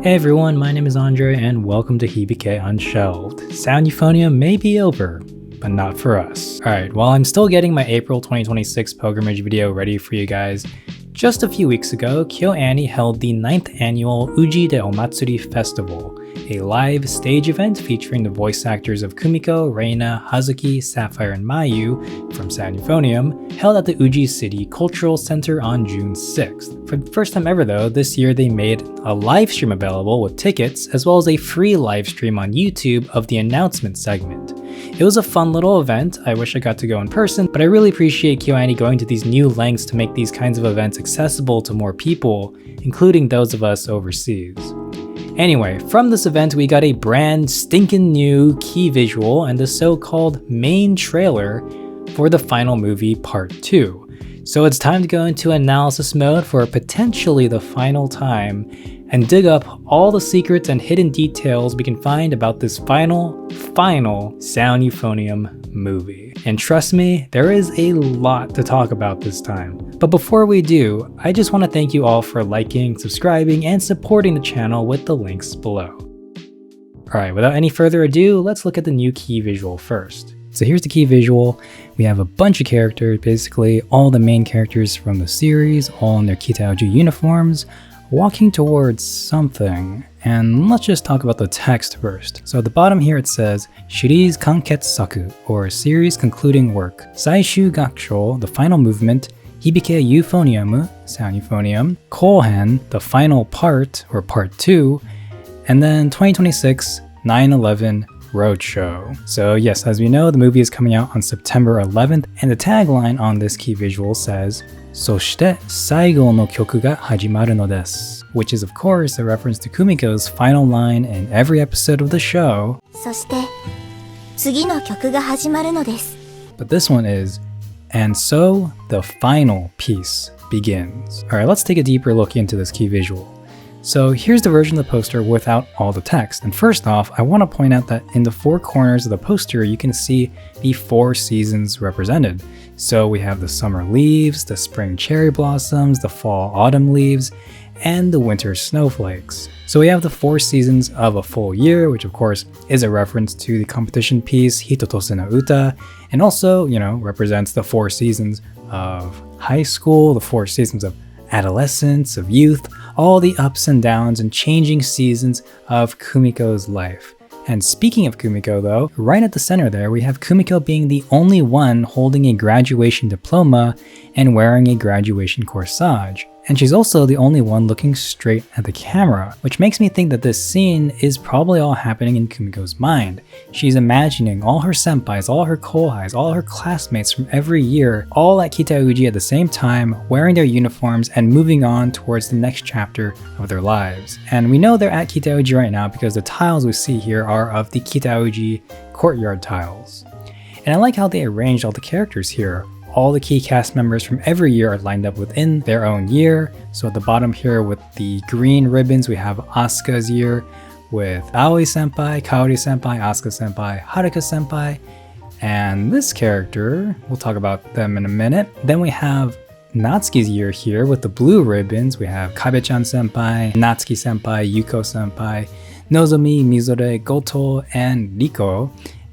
Hey everyone, my name is Andre and welcome to Hibike Unshelved. Sound euphonium may be over, but not for us. Alright, while I'm still getting my April 2026 pilgrimage video ready for you guys, just a few weeks ago, KyoAni held the 9th annual Uji de Omatsuri Festival, a live stage event featuring the voice actors of Kumiko, Reina, Hazuki, Sapphire, and Mayu from Sound Euphonium, held at the Uji City Cultural Center on June 6th. For the first time ever though, this year they made a live stream available with tickets, as well as a free live stream on YouTube of the announcement segment. It was a fun little event. I wish I got to go in person, but I really appreciate KyoAni going to these new lengths to make these kinds of events accessible to more people, including those of us overseas. Anyway, from this event we got a brand stinking new key visual and the so-called main trailer for the final movie Part 2. So it's time to go into analysis mode for potentially the final time and dig up all the secrets and hidden details we can find about this final Sound Euphonium movie. And trust me, there is a lot to talk about this time. But before we do, I just want to thank you all for liking, subscribing, and supporting the channel with the links below. Alright, without any further ado, let's look at the new key visual first. So here's the key visual. We have a bunch of characters, basically all the main characters from the series, all in their KyoAni uniforms, walking towards something. And let's just talk about the text first. So at the bottom here it says Series Kanketsaku, or series concluding work. Saishu Gakusho, the final movement. Hibike Euphonium, Sound Euphonium. Kohen, the final part, or part 2. And then 2026 9/11 Roadshow. So yes, as we know, the movie is coming out on September 11th, and the tagline on this key visual says そして最後の曲が始まるのです, which is of course a reference to Kumiko's final line in every episode of the show. そして次の曲が始まるのです. But this one is, and so the final piece begins. Alright, let's take a deeper look into this key visual. So here's the version of the poster without all the text. And first off, I want to point out that in the four corners of the poster, you can see the 4 seasons represented. So we have the summer leaves, the spring cherry blossoms, the fall autumn leaves, and the winter snowflakes. So we have the 4 seasons of a full year, which of course is a reference to the competition piece Hitotose no Uta, and also, represents the 4 seasons of high school, the 4 seasons of adolescence, of youth, all the ups and downs and changing seasons of Kumiko's life. And speaking of Kumiko though, right at the center there we have Kumiko being the only one holding a graduation diploma and wearing a graduation corsage. And she's also the only one looking straight at the camera, which makes me think that this scene is probably all happening in Kumiko's mind. She's imagining all her senpais, all her kohais, all her classmates from every year, all at KyoAni at the same time, wearing their uniforms and moving on towards the next chapter of their lives. And we know they're at KyoAni right now because the tiles we see here are of the KyoAni courtyard tiles. And I like how they arranged all the characters here. All the key cast members from every year are lined up within their own year. So at the bottom here with the green ribbons, we have Asuka's year with Aoi senpai, Kaori senpai, Asuka senpai, Haruka senpai. And this character, we'll talk about them in a minute. Then we have Natsuki's year here with the blue ribbons. We have Kabe-chan senpai, Natsuki senpai, Yuko senpai, Nozomi, Mizore, Goto, and Riko.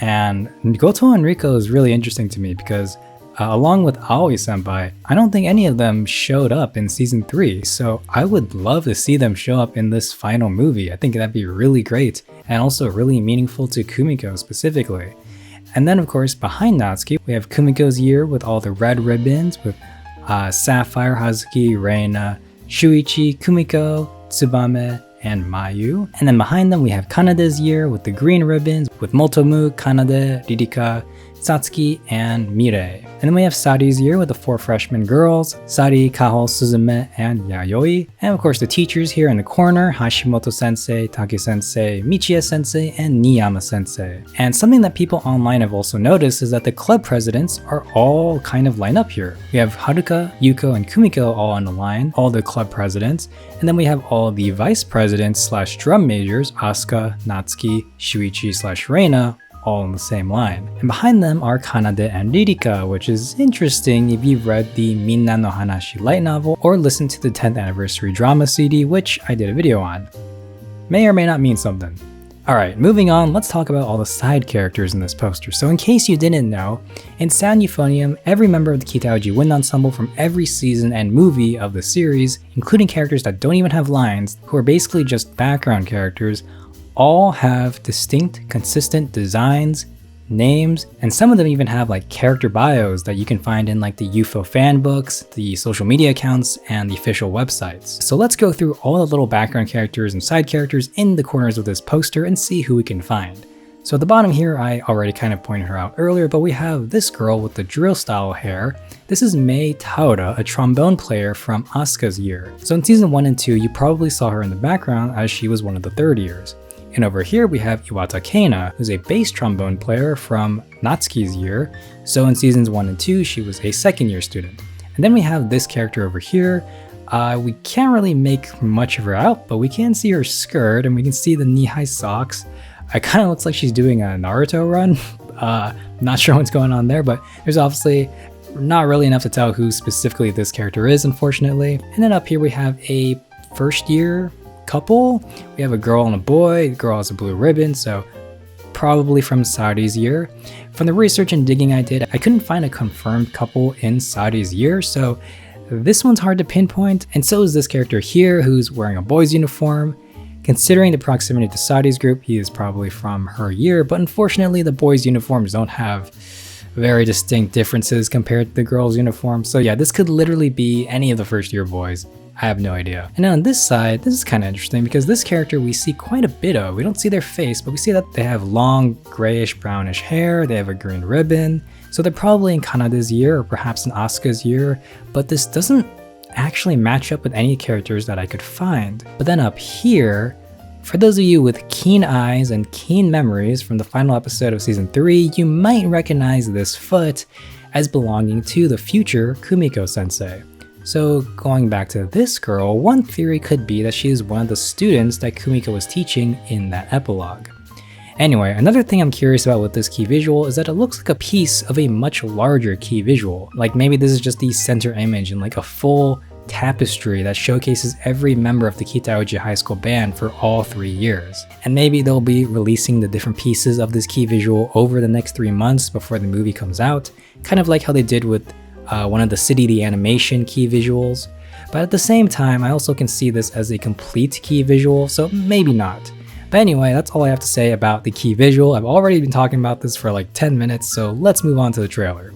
And Goto and Riko is really interesting to me because along with Aoi senpai, I don't think any of them showed up in season 3, so I would love to see them show up in this final movie. I think that'd be really great and also really meaningful to Kumiko specifically. And then of course behind Natsuki, we have Kumiko's year with all the red ribbons with Sapphire, Hazuki, Reina, Shuichi, Kumiko, Tsubame, and Mayu. And then behind them we have Kanade's year with the green ribbons with Motomu, Kanade, Ririka, Satsuki, and Mirei. And then we have Sari's year with the 4 freshman girls, Sari, Kaho, Suzume, and Yayoi. And of course the teachers here in the corner, Hashimoto sensei, Take sensei, Michie sensei, and Niyama sensei. And something that people online have also noticed is that the club presidents are all kind of lined up here. We have Haruka, Yuko, and Kumiko all on the line, all the club presidents. And then we have all the vice presidents slash drum majors, Asuka, Natsuki, Shuichi slash Reina, all in the same line. And behind them are Kanade and Ririka, which is interesting if you've read the Minna no Hanashi light novel or listened to the 10th anniversary drama CD, which I did a video on. may or may not mean something. Alright, moving on, let's talk about all the side characters in this poster. So in case you didn't know, in Sound Euphonium, every member of the Kitaoji Wind Ensemble from every season and movie of the series, including characters that don't even have lines, who are basically just background characters, all have distinct, consistent designs, names, and some of them even have like character bios that you can find in like the Eupho fan books, the social media accounts, and the official websites. So let's go through all the little background characters and side characters in the corners of this poster and see who we can find. So at the bottom here, I already kind of pointed her out earlier, but we have this girl with the drill style hair. This is Mei Taura, a trombone player from Asuka's year. So in season 1 and 2, you probably saw her in the background as she was one of the third years. And over here we have Iwata Keina, who's a bass trombone player from Natsuki's year. So in seasons 1 and 2, she was a second year student. And then we have this character over here. We can't really make much of her out, but we can see her skirt and we can see the knee-high socks. It kind of looks like she's doing a Naruto run. Not sure what's going on there, but there's obviously not really enough to tell who specifically this character is, unfortunately. And then up here we have a first year couple. We have a girl and a boy. The girl has a blue ribbon, so probably from Saudi's year. From the research and digging I did, I couldn't find a confirmed couple in Saudi's year, so this one's hard to pinpoint, and so is this character here who's wearing a boy's uniform. Considering the proximity to Saudi's group, he is probably from her year, but unfortunately the boys' uniforms don't have very distinct differences compared to the girls' uniforms, so yeah, this could literally be any of the first year boys. I have no idea. And then on this side, this is kind of interesting because this character we see quite a bit of. We don't see their face, but we see that they have long grayish brownish hair, they have a green ribbon, so they're probably in Kanade's year or perhaps in Asuka's year, but this doesn't actually match up with any characters that I could find. But then up here, for those of you with keen eyes and keen memories from the final episode of season 3, you might recognize this foot as belonging to the future Kumiko sensei. So going back to this girl, one theory could be that she is one of the students that Kumiko was teaching in that epilogue. Anyway, another thing I'm curious about with this key visual is that it looks like a piece of a much larger key visual. Like maybe this is just the center image in like a full tapestry that showcases every member of the Kitaoji High School band for all 3 years. And maybe they'll be releasing the different pieces of this key visual over the next 3 months before the movie comes out, kind of like how they did with one of the City the Animation key visuals. But at the same time, I also can see this as a complete key visual, so maybe not. But anyway, that's all I have to say about the key visual. I've already been talking about this for like 10 minutes, so let's move on to the trailer.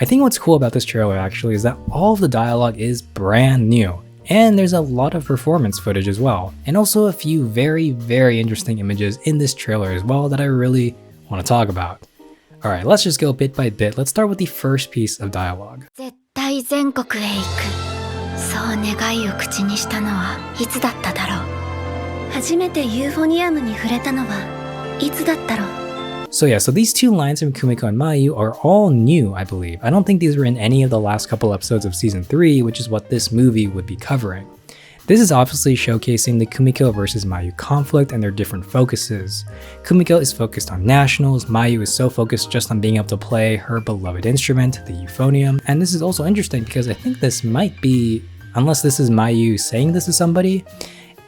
I think what's cool about this trailer actually is that all of the dialogue is brand new, and there's a lot of performance footage as well, and also a few very interesting images in this trailer as well that I really want to talk about. Alright, let's just go bit by bit. Let's start with the first piece of dialogue. 絶対全国へ行く。そう願いを口にしたのはいつだっただろう。初めてユーフォニアムに触れたのはいつだったろう。 So yeah, so these two lines from Kumiko and Mayu are all new, I believe. I don't think these were in any of the last couple episodes of season 3, which is what this movie would be covering. This is obviously showcasing the Kumiko versus Mayu conflict and their different focuses. Kumiko is focused on nationals, Mayu is so focused just on being able to play her beloved instrument, the euphonium. And this is also interesting because I think this might be, unless this is Mayu saying this to somebody,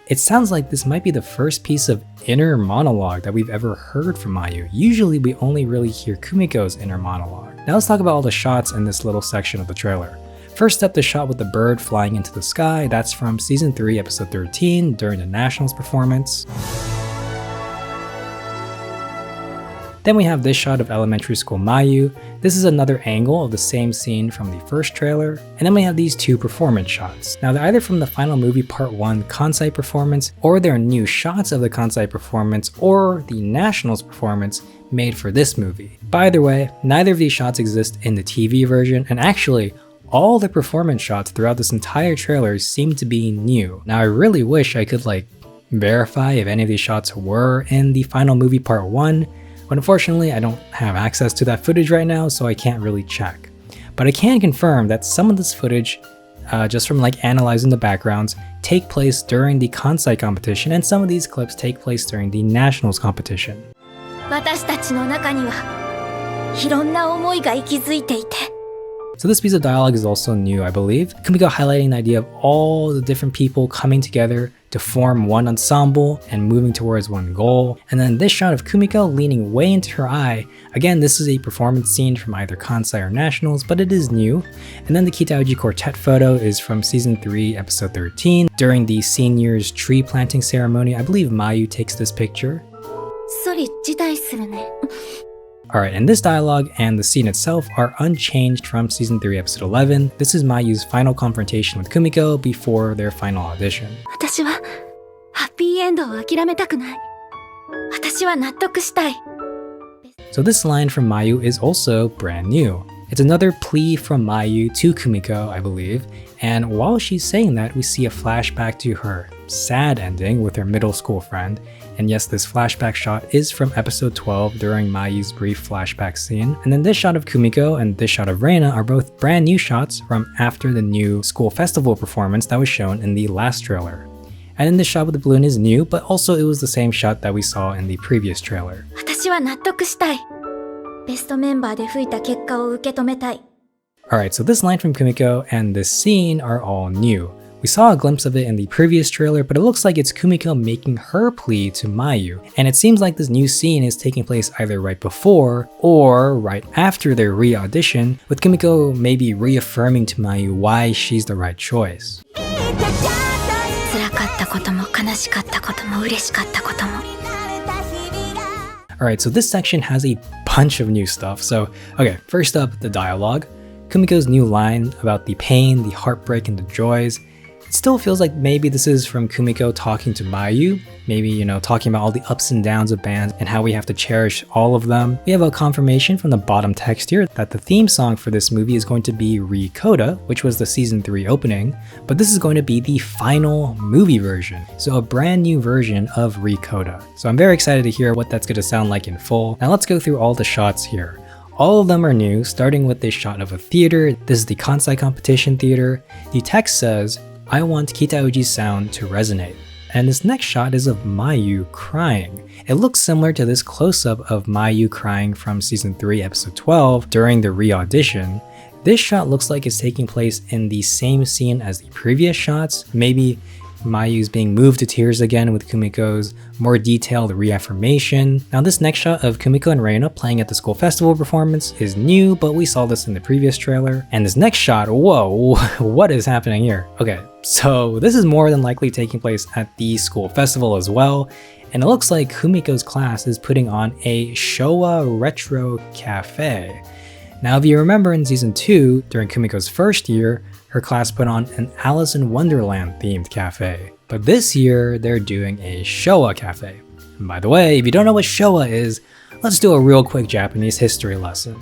it sounds like this might be the first piece of inner monologue that we've ever heard from Mayu. Usually we only really hear Kumiko's inner monologue. Now let's talk about all the shots in this little section of the trailer. First up, the shot with the bird flying into the sky, that's from season 3 episode 13 during the Nationals performance. Then we have this shot of elementary school Mayu. This is another angle of the same scene from the first trailer. And then we have these two performance shots. Now they're either from the final movie part 1 Kansai performance, or they're new shots of the Kansai performance or the Nationals performance made for this movie. But either way, neither of these shots exist in the TV version, and actually, all the performance shots throughout this entire trailer seem to be new. Now I really wish I could verify if any of these shots were in the final movie part 1, but unfortunately I don't have access to that footage right now, so I can't really check. But I can confirm that some of this footage, just from analyzing the backgrounds, take place during the Kansai competition, and some of these clips take place during the Nationals competition. 私たちの中にはいろんな思いが息づいていて、So this piece of dialogue is also new, I believe. Kumiko highlighting the idea of all the different people coming together to form one ensemble and moving towards one goal. And then this shot of Kumiko leaning way into her eye. Again, this is a performance scene from either Kansai or Nationals, but it is new. And then the Kita-Uji Quartet photo is from season 3, episode 13. During the seniors tree planting ceremony, I believe Mayu takes this picture. Alright, and this dialogue and the scene itself are unchanged from season 3 episode 11. This is Mayu's final confrontation with Kumiko before their final audition. So this line from Mayu is also brand new. It's another plea from Mayu to Kumiko, I believe, and while she's saying that, we see a flashback to her sad ending with her middle school friend. And yes, this flashback shot is from episode 12 during Mayu's brief flashback scene. And then this shot of Kumiko and this shot of Reina are both brand new shots from after the new school festival performance that was shown in the last trailer. And then this shot with the balloon is new, but also it was the same shot that we saw in the previous trailer. Alright, so this line from Kumiko and this scene are all new. We saw a glimpse of it in the previous trailer, but it looks like it's Kumiko making her plea to Mayu. And it seems like this new scene is taking place either right before or right after their re-audition, with Kumiko maybe reaffirming to Mayu why she's the right choice. Alright, so this section has a bunch of new stuff. So, okay, first up, the dialogue. Kumiko's new line about the pain, the heartbreak, and the joys. It still feels like maybe this is from Kumiko talking to Mayu, maybe, talking about all the ups and downs of bands and how we have to cherish all of them. We have a confirmation from the bottom text here that the theme song for this movie is going to be Re-Coda, which was the season 3 opening, but this is going to be the final movie version. So a brand new version of Re-Coda. So I'm very excited to hear what that's going to sound like in full. Now let's go through all the shots here. All of them are new, starting with this shot of a theater. This is the Kansai Competition Theater. The text says, "I want Kita-Uji's sound to resonate." And this next shot is of Mayu crying. It looks similar to this close-up of Mayu crying from season 3 episode 12 during the re-audition. This shot looks like it's taking place in the same scene as the previous shots. Maybe Mayu's being moved to tears again with Kumiko's more detailed reaffirmation. Now this next shot of Kumiko and Reina playing at the school festival performance is new, but we saw this in the previous trailer. And this next shot, whoa, what is happening here? Okay, so this is more than likely taking place at the school festival as well. And it looks like Kumiko's class is putting on a Showa retro cafe. Now if you remember in season 2, during Kumiko's first year, her class put on an Alice in Wonderland themed cafe. But this year, they're doing a Showa cafe. And by the way, if you don't know what Showa is, let's do a real quick Japanese history lesson.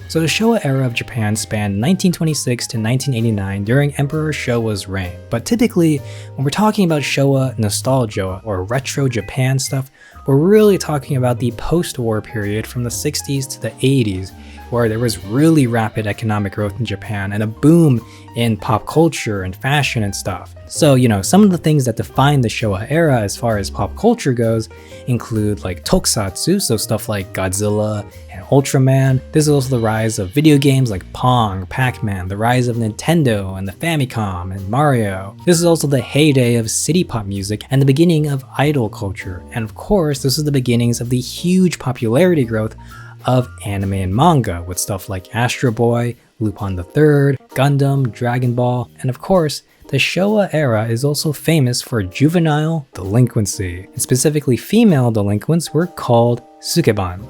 So the Showa era of Japan spanned 1926 to 1989 during Emperor Showa's reign. But typically, when we're talking about Showa nostalgia or retro Japan stuff, we're really talking about the post-war period from the 60s to the 80s, where there was really rapid economic growth in Japan and a boom in pop culture and fashion and stuff. So, some of the things that define the Showa era as far as pop culture goes include like tokusatsu, so stuff like Godzilla and Ultraman. This is also the rise of video games like Pong, Pac-Man, the rise of Nintendo and the Famicom and Mario. This is also the heyday of city pop music and the beginning of idol culture. And of course, this is the beginnings of the huge popularity growth of anime and manga with stuff like Astro Boy, Lupin III, Gundam, Dragon Ball, and of course, the Showa era is also famous for juvenile delinquency, and specifically female delinquents were called sukeban.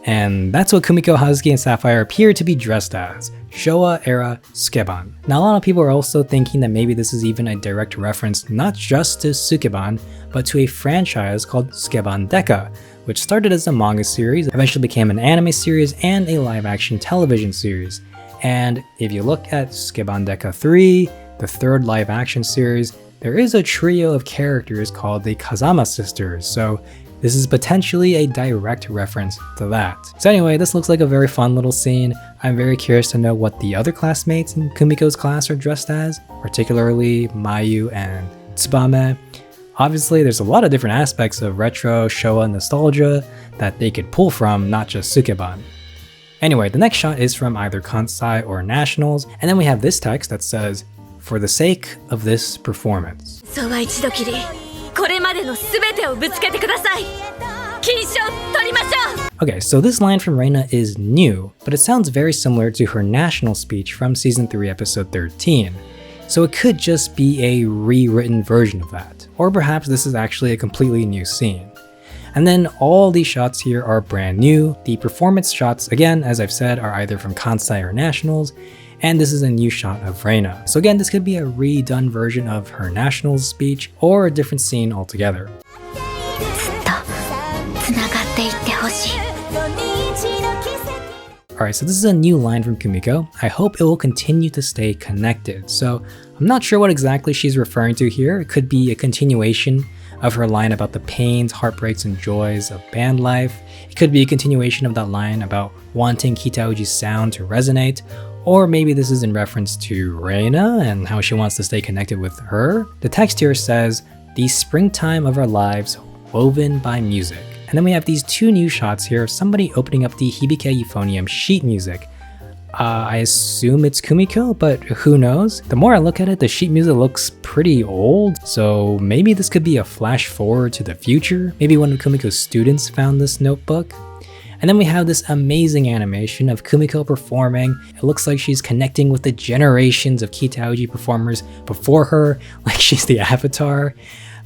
And that's what Kumiko, Hazuki, and Sapphire appear to be dressed as, Showa era sukeban. Now a lot of people are also thinking that maybe this is even a direct reference not just to sukeban, but to a franchise called Sukeban Deka, which started as a manga series, eventually became an anime series and a live-action television series. And if you look at Sukeban Deka 3, the third live-action series, there is a trio of characters called the Kazama sisters, so this is potentially a direct reference to that. So anyway, this looks like a very fun little scene. I'm very curious to know what the other classmates in Kumiko's class are dressed as, particularly Mayu and Tsubame. Obviously, there's a lot of different aspects of retro Showa nostalgia that they could pull from, not just sukeban. Anyway, the next shot is from either Kansai or Nationals, and then we have this text that says, "For the sake of this performance." そうは一度きり、これまでのすべてをぶつけてください。金賞取りましょう。 Okay, so this line from Reina is new, but it sounds very similar to her national speech from season 3 episode 13. So it could just be a rewritten version of that. Or perhaps this is actually a completely new scene. And then all these shots here are brand new. The performance shots, again, as I've said, are either from Kansai or Nationals, and this is a new shot of Reina. So again, this could be a redone version of her Nationals speech or a different scene altogether. Alright, so this is a new line from Kumiko. I hope it will continue to stay connected. So I'm not sure what exactly she's referring to here. It could be a continuation of her line about the pains, heartbreaks, and joys of band life. It could be a continuation of that line about wanting Kitauji's sound to resonate. Or maybe this is in reference to Reina and how she wants to stay connected with her. The text here says, "The springtime of our lives woven by music." And then we have these two new shots here of somebody opening up the Hibike euphonium sheet music. I assume it's Kumiko, but who knows? The more I look at it, the sheet music looks pretty old, so maybe this could be a flash forward to the future. Maybe one of Kumiko's students found this notebook. And then we have this amazing animation of Kumiko performing. It looks like she's connecting with the generations of Kitauji performers before her, like she's the avatar.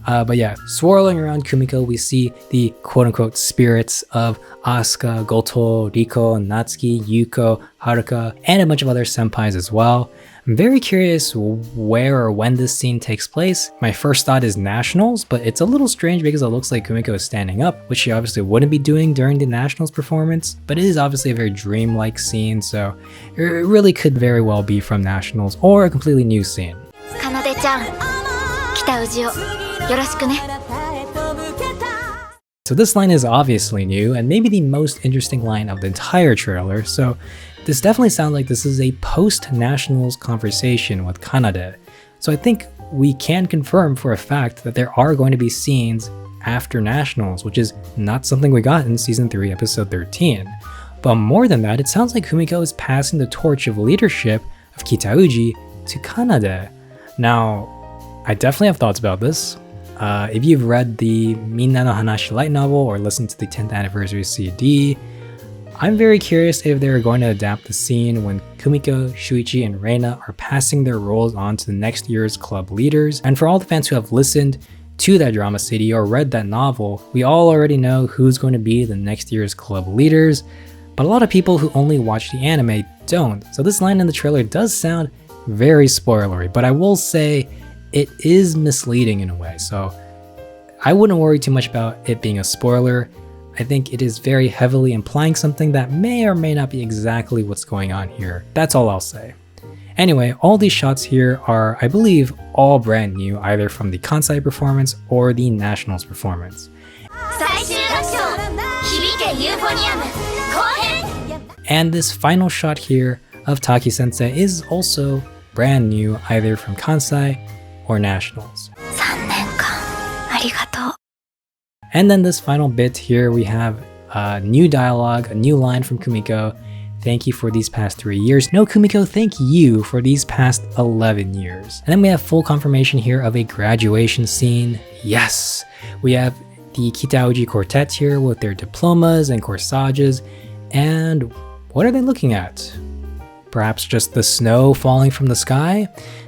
But yeah, swirling around Kumiko, we see the quote-unquote spirits of Asuka, Goto, Riko, Natsuki, Yuko, Haruka, and a bunch of other senpais as well. I'm very curious where or when this scene takes place. My first thought is Nationals, but it's a little strange because it looks like Kumiko is standing up, which she obviously wouldn't be doing during the Nationals performance, but it is obviously a very dreamlike scene, so it really could very well be from Nationals or a completely new scene. So this line is obviously new and maybe the most interesting line of the entire trailer, so this definitely sounds like this is a post-Nationals conversation with Kanade. So I think we can confirm for a fact that there are going to be scenes after Nationals, which is not something we got in season 3 episode 13. But more than that, it sounds like Kumiko is passing the torch of leadership of Kitauji to Kanade. Now, I definitely have thoughts about this. If you've read the Minna no Hanashi light novel or listened to the 10th anniversary CD, I'm very curious if they're going to adapt the scene when Kumiko, Shuichi, and Reina are passing their roles on to the next year's club leaders. And for all the fans who have listened to that drama CD or read that novel, we all already know who's going to be the next year's club leaders, but a lot of people who only watch the anime don't. So this line in the trailer does sound very spoilery, but I will say it is misleading in a way, so I wouldn't worry too much about it being a spoiler. I think it is very heavily implying something that may or may not be exactly what's going on here. That's all I'll say. Anyway, all these shots here are, I believe, all brand new, either from the Kansai performance or the Nationals performance. And this final shot here of Taki-sensei is also brand new, either from Kansai or Nationals. And then this final bit here, we have a new dialogue, a new line from Kumiko. Thank you for these past 3 years. No, Kumiko, thank you for these past 11 years. And then we have full confirmation here of a graduation scene. Yes! We have the Kitauji quartet here with their diplomas and corsages. And what are they looking at? Perhaps just the snow falling from the sky?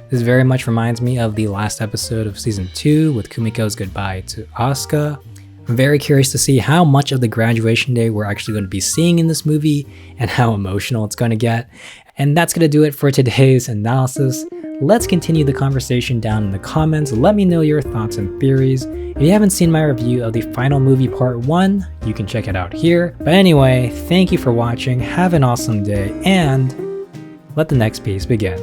This very much reminds me of the last episode of season 2 with Kumiko's goodbye to Asuka. I'm very curious to see how much of the graduation day we're actually going to be seeing in this movie and how emotional it's going to get. And that's going to do it for today's analysis. Let's continue the conversation down in the comments. Let me know your thoughts and theories. If you haven't seen my review of the final movie part 1, you can check it out here. But anyway, thank you for watching, have an awesome day, and let the next piece begin.